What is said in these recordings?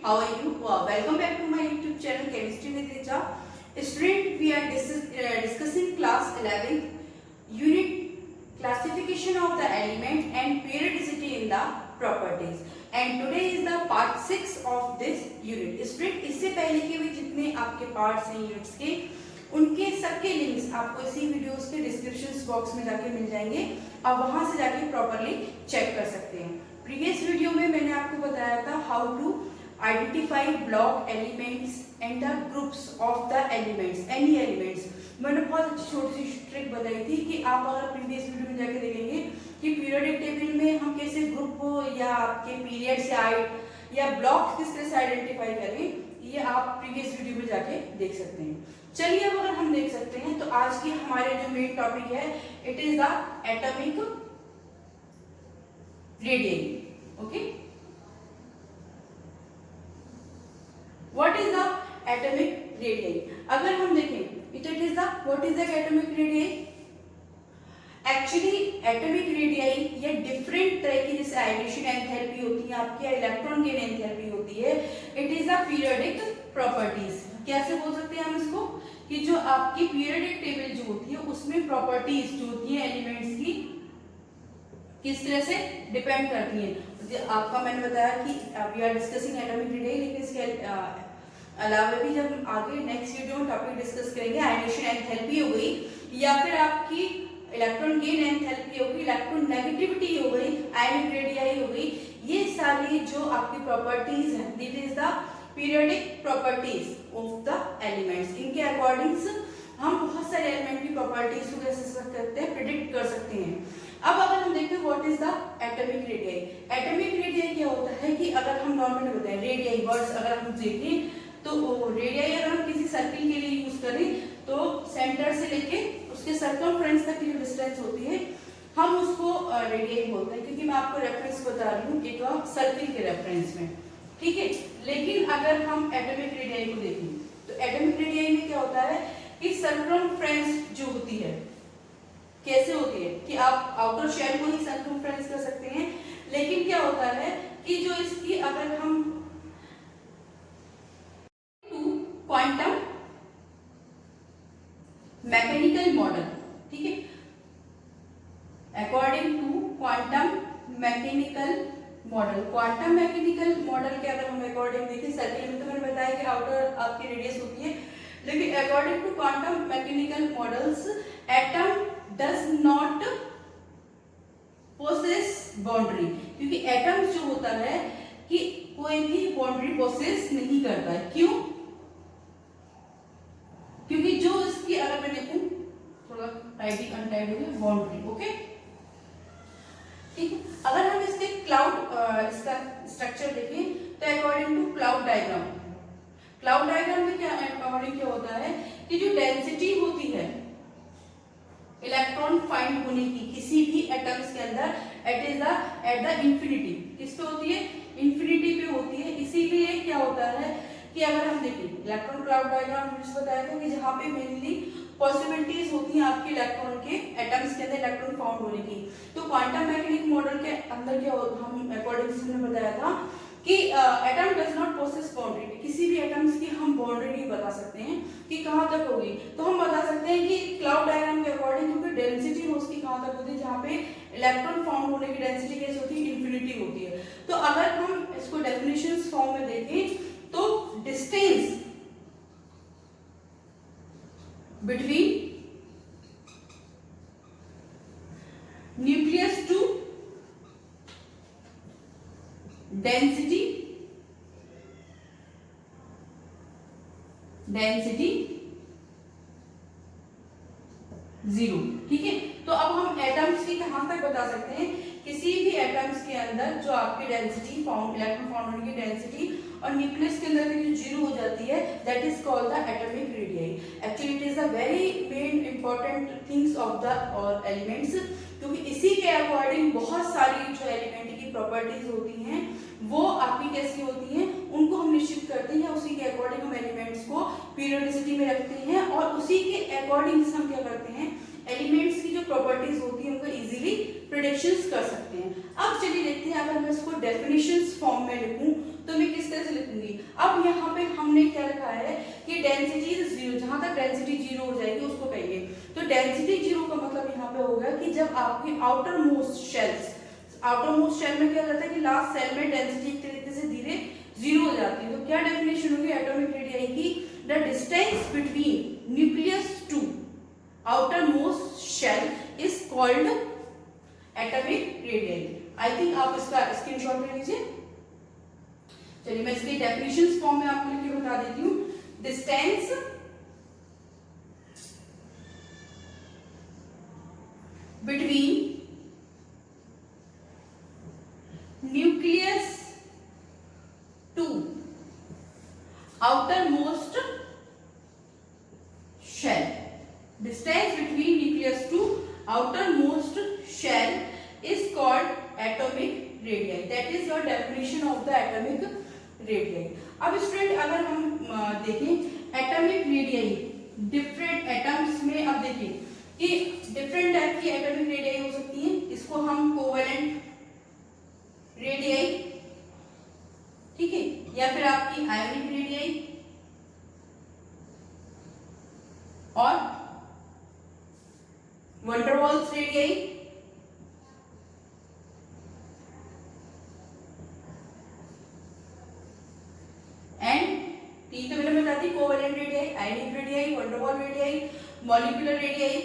How are you? Welcome back to my YouTube channel Chemistry with Richa. Student, we are discussing class 11 unit classification of the element and periodicity in the properties. And today is the part 6 of this unit. Student, इससे पहले के भी जितने आपके parts हैं units के उनके सबके लिंक्स आपको इसी वीडियोस के डिस्क्रिप्शन बॉक्स में जाके मिल जाएंगे। आप वहां से जाके प्रॉपरली चेक कर सकते हैं। प्रीवियस वीडियो में मैंने आपको बताया था how to identify block elements and the groups of the elements, any elements. मैंने बहुत अच्छी छोटी सी ट्रिक बताई थी कि आप अगर प्रीवियस वीडियो में जाके देखेंगे कि पीरियोडिक टेबल में हम कैसे ग्रुप या आपके पीरियड्स या ब्लॉक्स किस तरह से आइडेंटिफाई करें, ये आप प्रीवियस वीडियो में जाके देख सकते हैं। चलिए अब अगर हम देख सकते हैं तो आज की हमारे जो मेन टॉपिक है it is the atomic radii. Okay, what is the atomic radii? अगर हम देखें it is the what is the atomic radii? Actually atomic radii ये डिफरेंट तरह की जैसे आयनेशन एंथैल्पी होती है आपकी, इलेक्ट्रॉन गेन एंथैल्पी होती है। It is the periodic properties. कैसे बोल सकते हैं हम इसको कि जो आपकी पीरियोडिक टेबल जो होती है उसमें प्रॉपर्टीज जो होती है एलिमेंट्स की किस तरह से डिपेंड करती हैं। आपका मैंने बताया कि we are discussing atomic radii, लेकिन इसके अलावा भी जब हम आगे नेक्स्ट वीडियो में टॉपिक डिस्कस करेंगे आयनेशन एंथैल्पी हो गई या फिर आपकी इलेक्ट्रॉन गेन एंथैल्पी हो गई, इलेक्ट्रॉन नेगेटिविटी हो गई, आयनिक रेडियई हो गई, ये सारी जो आपकी प्रॉपर्टीज हैं this is the periodic properties of the elements. इनके अकॉर्डिंग्स हम बहुत सारे एलिमेंट की प्रॉपर्टीज को कैसे करते हैं, प्रिडिक्ट कर सकते हैं। अब अगर हम देखते हैं what is the atomic radii. Atomic radii क्या होता है कि अगर हम नॉर्मली बताएं रेडियई वर्ड्स अगर हम देखें तो रेडियई अगर हम किसी सर्किल के लिए यूज करें तो सेंटर से लेके उसके सर्कमफ्रेंस तक की जो डिस्टेंस होती है हम उसको रेडियई बोलते हैं, क्योंकि मैं आपको रेफरेंस बता रही हूँ एक सर्किल के रेफरेंस में, ठीक है। लेकिन अगर हम एटॉमिक रेडियई को देखें तो एटॉमिक रेडियई में क्या होता है कि सर्कमफ्रेंस जो होती है कैसे होती है कि आप आउटर शेल को ही सर्कमफ्रेंस कर सकते हैं, लेकिन क्या होता है कि जो इसकी अगर हम क्वांटम मैकेनिकल मॉडल, ठीक है, according to quantum mechanical model, quantum mechanical model के अगर हम अकॉर्डिंग देखें सर्किल में तो मैंने बताया कि आउटर आपकी रेडियस होती है, लेकिन according to quantum mechanical models atom does not possess boundary, क्योंकि एटम्स जो होता है कि कोई भी बाउंड्री पोसेस नहीं करता है। क्यों? क्योंकि जो इसकी अगर मैं देखूं थोड़ा टाइटिंग अनटाइट हो गया बाउंड्री, ओके, ठीक है। अगर हम इसके क्लाउड इसका स्ट्रक्चर देखें तो अकॉर्डिंग टू क्लाउड डायग्राम में क्या अकॉर्डिंग क्या होता है कि जो डेंसिटी होती है इलेक्ट्रॉन फाइंड होने की किसी भी एटम्स के अंदर it is the at the infinity, किस पे होती है, इंफिनिटी पे होती है। इसीलिए क्या होता है कि अगर हम देखें इलेक्ट्रॉन क्लाउड डायग्राम मैंने बताया था कि जहां पे मेनली पॉसिबिलिटीज होती हैं आपके इलेक्ट्रॉन के एटम्स के अंदर इलेक्ट्रॉन फाउंड होने की, तो क्वांटम मैकेनिक मॉडल के अंदर क्या हम अकॉर्डिंग से हमने बताया था कि atom does not possess boundary, किसी भी एटम्स की हम बाउंड्री नहीं बता सकते हैं कि कहां तक होगी। तो हम बता सकते हैं कि क्लाउड डायग्राम के अकॉर्डिंग क्योंकि डेंसिटी उसकी कहां तक होती है, जहां पे इलेक्ट्रॉन फाउंड होने की डेंसिटी कैसे होती है, इंफिनिटी होती है। तो अगर हम इसको डेफिनेशंस फॉर्म में देखें तो distance between nucleus to density zero, ठीक है। तो अब हम एटम्स की कहां तक बता सकते हैं, किसी भी एटम्स के अंदर जो आपकी डेंसिटी फाउंड इलेक्ट्रॉन फाउंड होने की डेंसिटी और न्यूक्लियस के अंदर जो जीरो हो जाती है that is called the atomic radii. Actually it is a very main important things of the elements, क्योंकि इसी के अकॉर्डिंग बहुत सारी जो एलिमेंट की प्रॉपर्टीज होती हैं वो आपकी कैसी होती हैं उनको हम निश्चित करते हैं, उसी के अकॉर्डिंग हम एलिमेंट्स को पीरियोडिसिटी में रखते हैं और उसी के अकॉर्डिंग हम क्या करते हैं एलिमेंट्स की जो प्रॉपर्टीज होती है उनको इजीली प्रेडिक्शंस कर सकते हैं। अब चलिए देखते हैं अगर मैं इसको डेफिनेशंस फॉर्म में लिखूं तो मैं किस तरह से लिखूंगी। डेंसिटी इज जीरो, जहां तक डेंसिटी जीरो हो जाएगी उसको कहेंगे। तो डेंसिटी जीरो का मतलब यहाँ पे होगा कि जब आपकी outermost shells, outermost shell में क्या होता है कि लास्ट सेल में डेंसिटी एक तरीके से धीरे जीरो हो जाती है। तो क्या डेफिनेशन होगी एटॉमिक रेडियस की, the distance between nucleus to outermost shell is called atomic radius. I think आप इसका स्क्रीनशॉट ले लीजिए। चलिए मैं इसकी डेफिनेशंस फॉर्म में आपको लिख के बता देती हूँ। Distance between nucleus to outermost shell, distance between nucleus to outermost shell is called atomic radii. That is your definition of the atomic radii. अब स्टूडेंट अगर हम देखें एटॉमिक रेडियई डिफरेंट एटम्स में, अब देखिए कि डिफरेंट टाइप की atomic radii हो सकती है। इसको हम कोवेलेंट रेडियई, ठीक है, या फिर आपकी आयोनिक रेडियई और वंडरवॉल्स रेडियई, एंड तीन तो मैंने बता दी, covalent radii, ionic radii, van der Waals radii, molecular radii.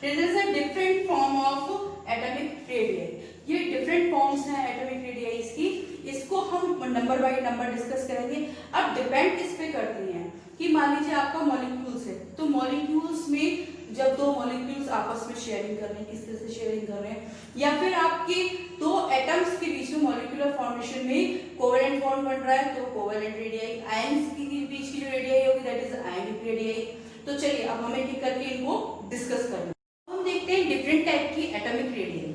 This is a different form of atomic radii. ये डिफरेंट फॉर्म्स हैं एटॉमिक रेडियस की, इसको हम नंबर बाय नंबर डिस्कस करेंगे। अब डिपेंड किस पे करती हैं कि मान लीजिए आपका मॉलिक्यूल्स है, तो मॉलिक्यूल्स में जब दो मॉलिक्यूल्स आपस में शेयरिंग कर रहे हैं, किस तरह से शेयरिंग कर रहे हैं, या फिर आपके दो एटम्स के बीच में मॉलिक्यूलर फॉर्मेशन में कोवेलेंट बॉन्ड बन रहा है तो कोवेलेंट रेडियई, आयंस के बीच की जो रेडियई होगी दैट इज आयनिक रेडियई। तो चलिए अब हमें एक करके इनको डिस्कस करना। हम देखते हैं डिफरेंट टाइप की atomic radii.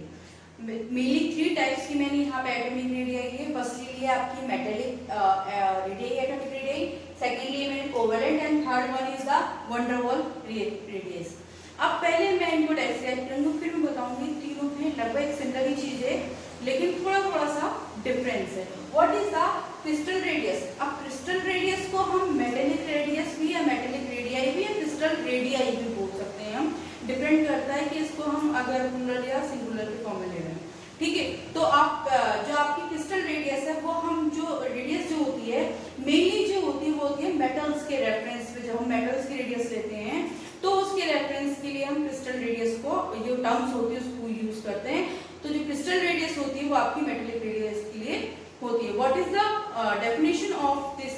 Mainly three types की मैंने यहाँ पे एटॉमिक रेडियई ली। फर्स्टली लिए आपकी metallic radii, atomic radii, secondly मैंने covalent, and third one is the van der Waals radius. अब पहले मैं इनको डिस्क्राइब करूंगी, फिर मैं बताऊंगी तीनों में लगभग सिमिलर ही चीज है लेकिन थोड़ा थोड़ा सा डिफरेंस है। What is the crystal radius? अब क्रिस्टल रेडियस को हम मेटेलिक रेडियस भी या मेटेलिक रेडियई भी या क्रिस्टल रेडियई भी बोल सकते हैं। हम डिपेंड करता है कि इसको हम अगर प्लूरल या सिंगुलर के फॉर्म में ले रहे हैं, ठीक है। तो आप जो आपकी क्रिस्टल रेडियस है वो हम जो रेडियस जो होती है मेनली जो होती है वो होती है मेटल्स के रेफरेंस पे। जब हम मेटल्स की रेडियस लेते हैं तो उसके रेफरेंस के लिए हम क्रिस्टल रेडियस को, जो टर्म्स होती है उसको यूज करते हैं। तो जो क्रिस्टल रेडियस होती है वो आपकी मेटेलिक रेडियस के लिए होती है। What is the definition of this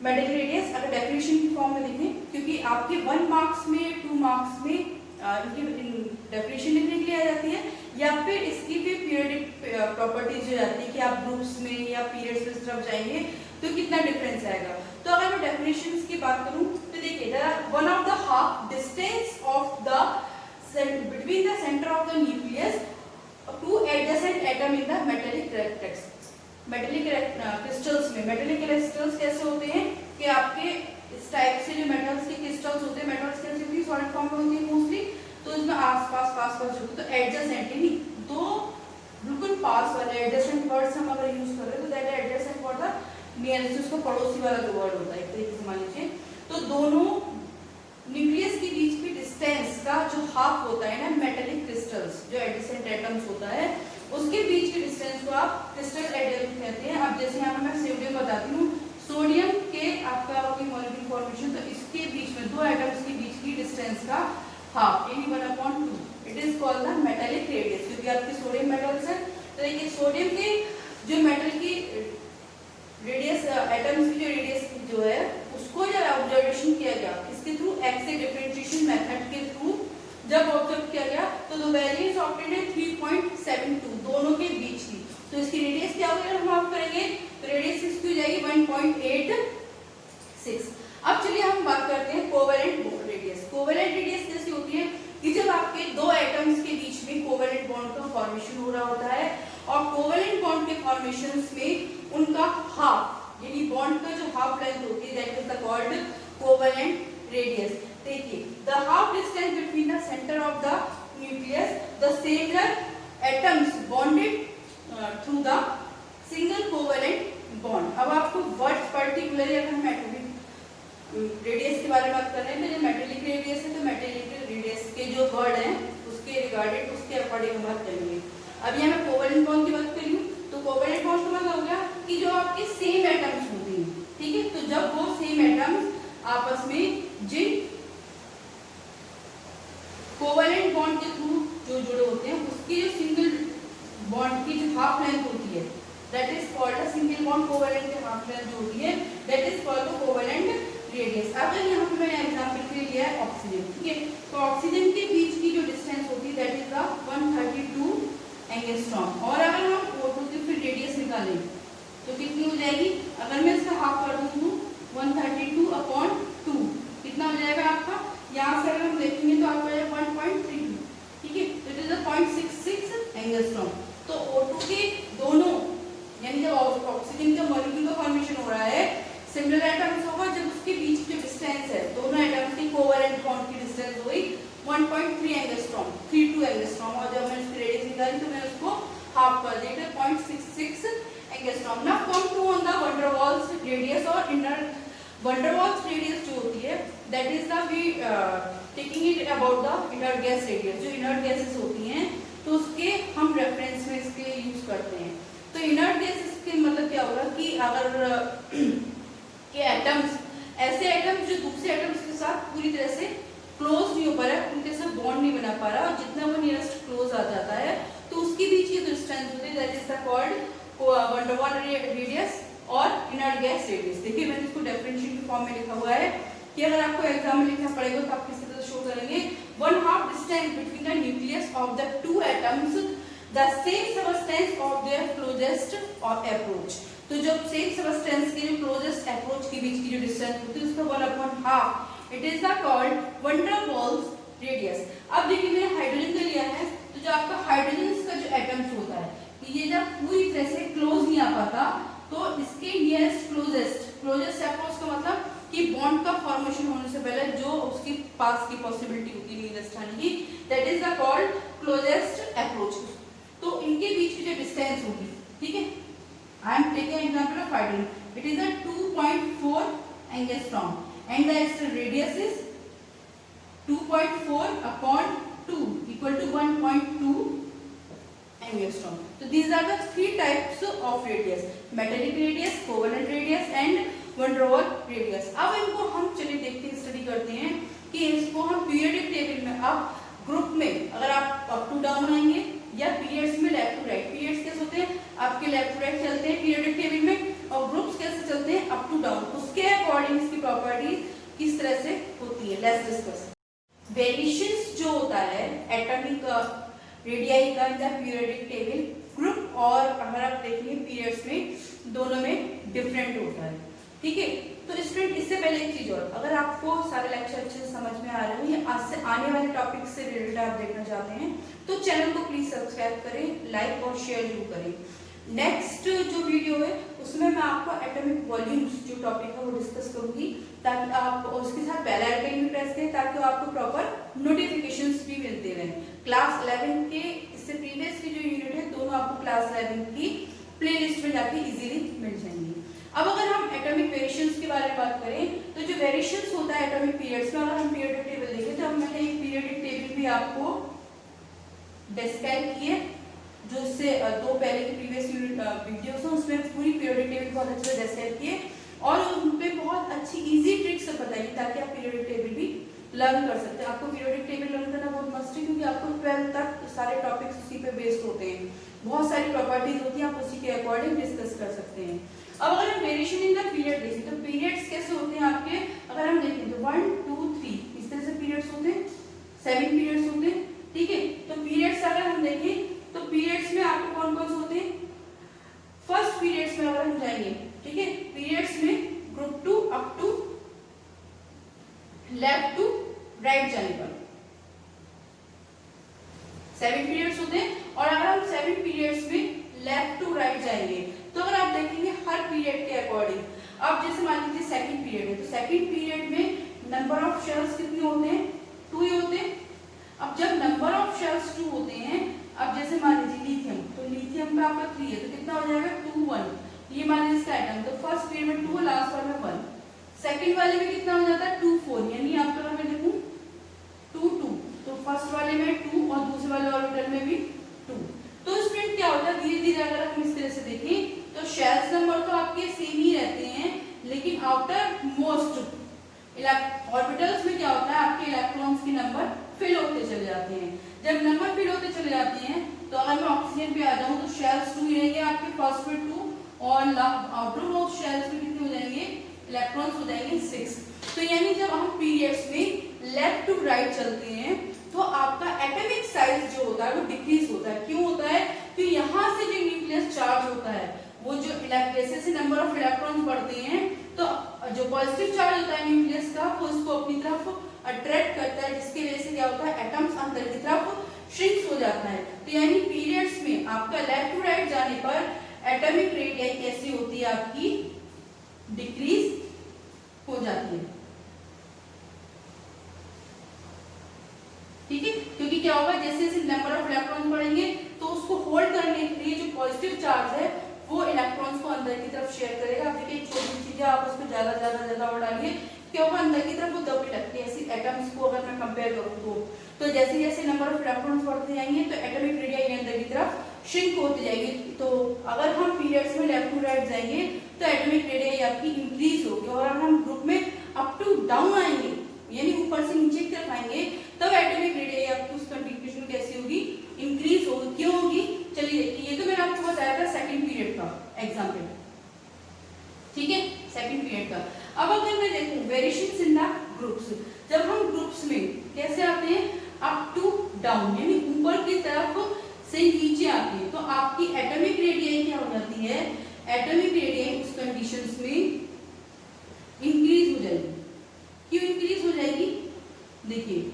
metallic radius? अगर डेफिनेशन की फॉर्म में देखें, क्योंकि आपके 1 मार्क्स में 2 मार्क्स में इनकी डेफिनेशन लिखने के लिए आ जाती है, या फिर इसकी भी पीरियडिक प्रॉपर्टीज हो जाती है कि आप ग्रुप्स में या पीरियड्स में तरफ जाएंगे तो कितना डिफरेंस आएगा। तो अगर मैं डेफिनेशंस की बात करूं तो देखिए, one of the half distance of the between the centre of the nucleus two adjacent atom in the metallic crystals में। मेटेलिक क्रिस्टल्स कैसे होते हैं कि आपके इस टाइप से जो मेटल्स के क्रिस्टल्स होते हैं, मेटल्स कैसे होती है, सॉलिड फॉर्म में होती है मोस्टली, तो इसमें आसपास पास जो होता है तो एडजेसेंट, यानी दो बिल्कुल पास वाले एडजेसेंट वर्ड्स हम अगर यूज कर रहे हैं तो that adjacent word the nearest, उसको पड़ोसी वाला जो वर्ड होता है एक तरीके से मान लीजिए। तो दोनों न्यूक्लियस के बीच की डिस्टेंस का जो हाफ होता है ना मेटेलिक क्रिस्टल्स, जो एडजेसेंट एटम्स होता है उसके बीच की डिस्टेंस को आप क्रिस्टल एटम कहते हैं। अब जैसे यहाँ पे मैं सोडियम बताती हूँ, सोडियम के आपका मॉलिक्यूल फॉर्मेशन, तो इसके बीच में दो एटम्स के बीच की डिस्टेंस का हाफ, यानी 1/2, it is called the metallic radius. क्योंकि आपके सोडियम मेटल्स है तो ये सोडियम के जो मेटल की रेडियस, एटम्स की जो रेडियस जो है उसको जब ऑब्जर्वेशन किया गया इसके थ्रू एक्स-रे डिफरेंशिएशन मेथड के थ्रू जब ऑब्जर्व किया गया तो द वैल्यू इज ऑब्टेन्ड 3.72 दोनों के बीच की। तो इसकी रेडियस क्या होगी हम माफ करेंगे तो रेडियस इसकी हो जाएगी 1.86। अब चलिए हम बात करते हैं covalent bond radius. Covalent radius कैसी होती है कि जब आपके दो एटम्स के बीच में कोवेलेंट बॉन्ड का फॉर्मेशन हो रहा होता है और कोवेलेंट बॉन्ड के फॉर्मेशंस में उनका हाफ, यानी बॉन्ड का जो हाफ लेंथ होती है that is the called covalent radius. देखिए, the half distance between the centre of the nucleus the similar atoms bonded through the single covalent bond. Bond की बात करी तो कोवेलेंट बॉन्ड का मतलब हो गया कि जो आपके सेम एटम्स होते हैं, ठीक है, तो जब वो सेम एटम्स आपस में जिन कोवेलेंट बॉन्ड के थ्रू जो जुड़े होते हैं उसकी जो सिंगल बॉन्ड की जो हाफ लेंथ होती है that is called a single bond covalent की हाफ लेंथ जो होती है that is called the covalent radius. अगर यहाँ पे मैंने एग्जांपल के लिए लिया है ऑक्सीजन, ठीक है, तो ऑक्सीजन के बीच की जो डिस्टेंस होती है दैट इज द 132 एंगस्ट्रॉम। और अगर हम O2 की फिर रेडियस निकालें तो कितनी हो जाएगी, अगर मैं इसका हाफ कर दूं 132/2 कितना हो जाएगा आपका, यहाँ से अगर हम देखेंगे तो आपको 1.32, ठीक है, तो इट इज 0.66 एंगस्ट्रॉम। तो O2 के दोनों यानी जब ऑक्सीजन का मॉलिक्यूल का फॉर्मेशन हो रहा है सिमिलर एटम्स होगा जब उसके बीच की जो डिस्टेंस है दोनों एटम्स की कोवेलेंट बॉन्ड की डिस्टेंस हुई 1.3 एंगस्ट्रॉम 32 एंगस्ट्रॉम, और जब मैंने इसकी रेडियस निकाली तो मैंने उसको हाफ कर दिया 0.66 angstrom. Now come to on the van der Waals radius और inner van der Waals radius जो होती है that is the we taking it about the inner gas radius. जो इनर गैसेस होती हैं तो उसके हम रेफरेंस में इसके यूज करते हैं। तो इनर गैसेस के मतलब क्या होगा कि अगर के एटम्स ऐसे एटम्स जो दूसरे एटम्स के साथ पूरी तरह से क्लोज नहीं हो पा रहा है, उनके साथ बॉन्ड नहीं बना पा रहा, और जितना वो नियरेस्ट क्लोज आ जाता है तो उसके बीच की डिस्टेंस होती है that is the called van der Waals radius और इनर गैस रेडियस। देखिए मैंने इसको डिफरेंशिएट फॉर्म में लिखा हुआ है कि अगर आपको एग्जाम में लिखना पड़ेगा तो आप किस तरह से शो करेंगे, 1/2 distance between the nucleus of the two atoms the same substance of their closest approach. तो जो सेम सबस्टेंस के जो क्लोजेस्ट अप्रोच के बीच की जो डिस्टेंस होती है उसका 1/2 it is the called van der Waals radius. अब देखिए मैंने हाइड्रोजन का लिया है, तो जो आपका हाइड्रोजन का जो एटम्स होता है कि ये जब पूरी तरह से क्लोज नहीं आ पाता तो इसके नियरेस्ट क्लोजेस्ट अप्रोच का मतलब कि बॉन्ड का फॉर्मेशन होने से पहले जो उसके पास की पॉसिबिलिटी होती है नियरेस्ट आने की that is the called closest approach. तो इनके बीच की जो डिस्टेंस होगी, ठीक है, I am taking example of hydrogen. It is a 2.4 angstrom and the extra radius is 2.4/2 equal to 1.2 angstrom. So these are the three types of radius: metallic radius, covalent radius and van der Waals radius. अब इनको हम चलिए देखते हैं, study करते हैं कि इसको हम पीरियोडिक टेबल में अब ग्रुप में अगर आप अप टू डाउन आएंगे या पीरियड्स में लेफ्ट टू राइट, पीरियड्स कैसे होते हैं आपके लेफ्ट टू राइट चलते हैं पीरियोडिक टेबल में, और ग्रुप्स कैसे चलते हैं अप टू डाउन, उसके अकॉर्डिंग इसकी प्रॉपर्टीज किस तरह से होती है लेट्स डिस्कस। वेरिएशंस जो होता है एटॉमिक रेडियाई का in the periodic table group और अगर आप देखेंगे पीरियड्स में दोनों में डिफरेंट होता है, ठीक है। तो स्टूडेंट इससे पहले एक चीज और, अगर आपको सारे लेक्चर अच्छे से समझ में आ रहे हो या आज से आने वाले टॉपिक से रिलेटेड आप देखना चाहते हैं तो चैनल को प्लीज सब्सक्राइब करें, लाइक और शेयर जरूर करें। नेक्स्ट जो वीडियो है उसमें मैं आपको एटॉमिक वॉल्यूम्स जो टॉपिक है वो डिस्कस करूंगी ताकि आप उसके साथ बेल आइकन भी प्रेस करें ताकि आपको प्रॉपर नोटिफिकेशंस भी मिलते रहें। क्लास 11 के इससे प्रीवियस की जो यूनिट है दोनों आपको क्लास 11 की प्लेलिस्ट में जाके इजीली मिल जाएंगी। अब अगर हम एटॉमिक वेरिएशंस के बारे में बात करें तो जो वेरिएशंस होता है एटॉमिक पीरियड्स में, अगर हम पीरियोडिक टेबल देखें तो मैंने एक पीरियोडिक टेबल भी आपको डिस्क्राइब किए जो इससे दो पहले की प्रीवियस वीडियोस हैं उसमें पूरी पीरियोडिक टेबल बहुत अच्छे से डिस्क्राइब किए और उन पे बहुत अच्छी इजी ट्रिक्स बताइए ताकि आप पीरियोडिक टेबल भी लर्न कर सकते हैं। आपको पीरियोडिक टेबल लर्न करना बहुत मस्ट है क्योंकि आपको 12th तक सारे टॉपिक्स उसी पे बेस्ड होते हैं, बहुत सारी प्रॉपर्टीज होती हैं, आप उसी के अकॉर्डिंग डिस्कस कर सकते हैं। अब अगर हम वेरिएशन इन द पीरियड देखें तो पीरियड्स कैसे होते हैं आपके, अगर हम देखें तो 1 2 3 इस तरह से पीरियड्स होते हैं, 7 पीरियड्स होते हैं, ठीक है। तो पीरियड्स अगर हम देखें तो पीरियड्स में आपको कौन कौन से होते हैं, फर्स्ट पीरियड्स में अगर हम जाएंगे, ठीक है, पीरियड्स में group 2 up to left to right जाने पर 7 पीरियड्स होते हैं। और अगर हम 7 पीरियड्स में लेफ्ट टू राइट जाएंगे तो अगर आप देखेंगे हर पीरियड के अकॉर्डिंग, अब जैसे मान लीजिए सेकंड पीरियड है तो सेकंड पीरियड में नंबर ऑफ शेल्स कितने होते हैं, 2 ही होते हैं। अब जब नंबर ऑफ शेल्स 2 होते हैं, अब जैसे मान लीजिए लिथियम, तो लिथियम का आपका 3 है तो कितना हो जाएगा 2 1, ये मान लीजिए इसका एटम, तो फर्स्ट पीरियड में 2 लास्ट वाले में 1, सेकंड वाले में कितना हो जाता है 2 4, यानी आप अगर मैं देखूं 2 2, तो फर्स्ट वाले में 2 और दूसरे वाले ऑर्बिटल में भी 2। तो स्टूडेंट क्या होता है धीरे इंक्रीज अगर हम इस तरह से देखें तो शेल्स नंबर तो आपके सेम ही रहते हैं, लेकिन आफ्टर मोस्ट ऑर्बिटल्स में क्या होता है, आपके इलेक्ट्रॉन्स के नंबर फिल होते चले जाते हैं। जब नंबर फिल होते चले जाते हैं तो अगर मैं ऑक्सीजन पे आ जाऊं तो शेल्स 2 ही रहेंगे आपके, फर्स्ट में 2 और आउटर मोस्ट शेल्स में कितने हो जाएंगे, इलेक्ट्रॉन्स हो जाएंगे 6। तो यानी जब हम पीरियड्स में लेफ्ट टू राइट चलते हैं तो आपका एटॉमिक साइज जो होता है वो डिक्रीज होता है। क्यों होता है, क्योंकि यहाँ से जो न्यूक्लियस चार्ज होता है वो जो जैसे से नंबर ऑफ इलेक्ट्रॉन्स बढ़ते हैं तो जो पॉजिटिव चार्ज होता है न्यूक्लियस का वो उसको अपनी तरफ अट्रैक्ट करता है, जिसकी वजह से क्या होता है, एटम्स अंदर की तरफ श्रिंक्स हो जाता है। तो यानी पीरियड्स में आपका लेफ्ट टू राइट जाने पर एटॉमिक रेडियस कैसी होती है, आपकी डिक्रीज हो जाती है। ठीक है, क्योंकि क्या होगा, जैसे जैसे नंबर ऑफ इलेक्ट्रॉन बढ़ेंगे तो उसको होल्ड करने के लिए जो पॉजिटिव चार्ज है वो इलेक्ट्रॉन्स को अंदर की तरफ शेयर करेगा। आप देखिए छोटी चीजें आप उसको ज्यादा और डालिए, क्या होगा, अंदर की तरफ वो दबने लगती है। ऐसी एटम्स को अगर मैं कंपेयर करूं तो जैसे जैसे नंबर ऑफ इलेक्ट्रॉन्स बढ़ते जाएंगे तो एटॉमिक रेडियस अंदर की तरफ श्रिंक होती जाएगी। तो अगर हम पीरियड्स में लेफ्ट टू राइट जाएंगे तो एटॉमिक रेडियस आपकी इंक्रीज होगी, और अगर हम ग्रुप में अप टू डाउन आएंगे यानी ऊपर से नीचे की तरफ आएंगे तब एटॉमिक रेडियस आपकी उस कंट्रीब्यूशन कैसी होगी, इंक्रीज होगी। क्यों होगी, चलिए देखिए, ये तो मैंने आपको बताया था सेकंड पीरियड का एग्जांपल, ठीक है, सेकंड पीरियड का। अब अगर मैं देखूं वेरिएशंस इन द ग्रुप्स, जब हम ग्रुप्स में कैसे आते हैं, अप टू डाउन यानी ऊपर की तरफ से नीचे आते हैं, तो आपकी एटॉमिक रेडियस क्या हो जाती है, एटॉमिक रेडियस उस कंडीशंस में इंक्रीज हो जाएगी। क्यों इंक्रीज हो जाएगी, देखिए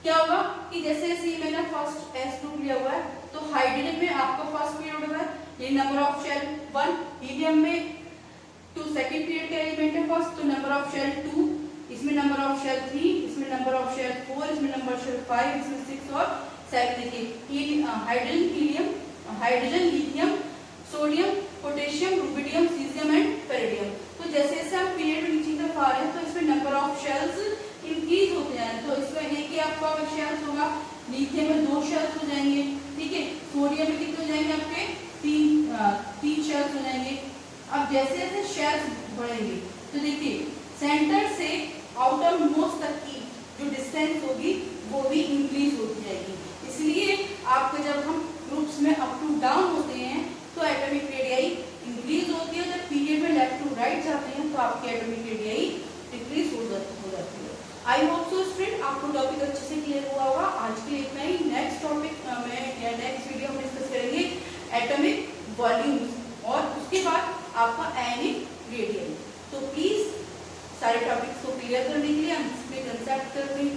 क्या होगा कि जैसे जैसे मैंने फर्स्ट एस ग्रुप लिया हुआ है तो हाइड्रोजन में आपका फर्स्ट पीरियड होगा, ये नंबर ऑफ शेल 1, हीलियम में तो सेकंड पीरियड का एलिमेंट है फर्स्ट, तो नंबर ऑफ शेल 2, इसमें नंबर ऑफ शेल 3, इसमें नंबर ऑफ शेल 4, इसमें नंबर शेल 5, इसमें 6 और 7। देखिए hydrogen, helium, hydrogen, lithium, sodium, potassium, rubidium, caesium and francium. तो जैसे जैसे हम पीरियड में नीचे तरफ आ रहे हैं तो इसमें नंबर ऑफ शेल्स इंक्रीज होते जा रहे हैं। तो इसमें एक ही आपका शेल्स होगा, लिथियम में 2 शेल्स हो जाएंगे, ठीक है, सोडियम में कितने हो जाएंगे आपके 3 शेल्स हो जाएंगे। अब जैसे जैसे शेल्स बढ़ेंगे तो देखिए सेंटर से आउटर मोस्ट तक की जो डिस्टेंस होगी वो भी इंक्रीज होती जाएगी। इसलिए आपको जब हम ग्रुप्स में अप टू डाउन होते हैं तो एटॉमिक रेडियस इंक्रीज होती है, जब पीरियड में लेफ्ट टू राइट जाते हैं तो आपकी एटॉमिक रेडियस डिक्रीज हो जाती है। आई होप सो स्टूडेंट आपको टॉपिक अच्छे से क्लियर हुआ होगा। आज के लिए इतना ही। नेक्स्ट टॉपिक में या नेक्स्ट वीडियो में डिस्कस करेंगे एटॉमिक वॉल्यूम्स और उसके बाद आपका आयनिक रेडियस। तो प्लीज सारे टॉपिक्स को क्लियर करने के लिए हम इसमें कंसेप्ट करते हैं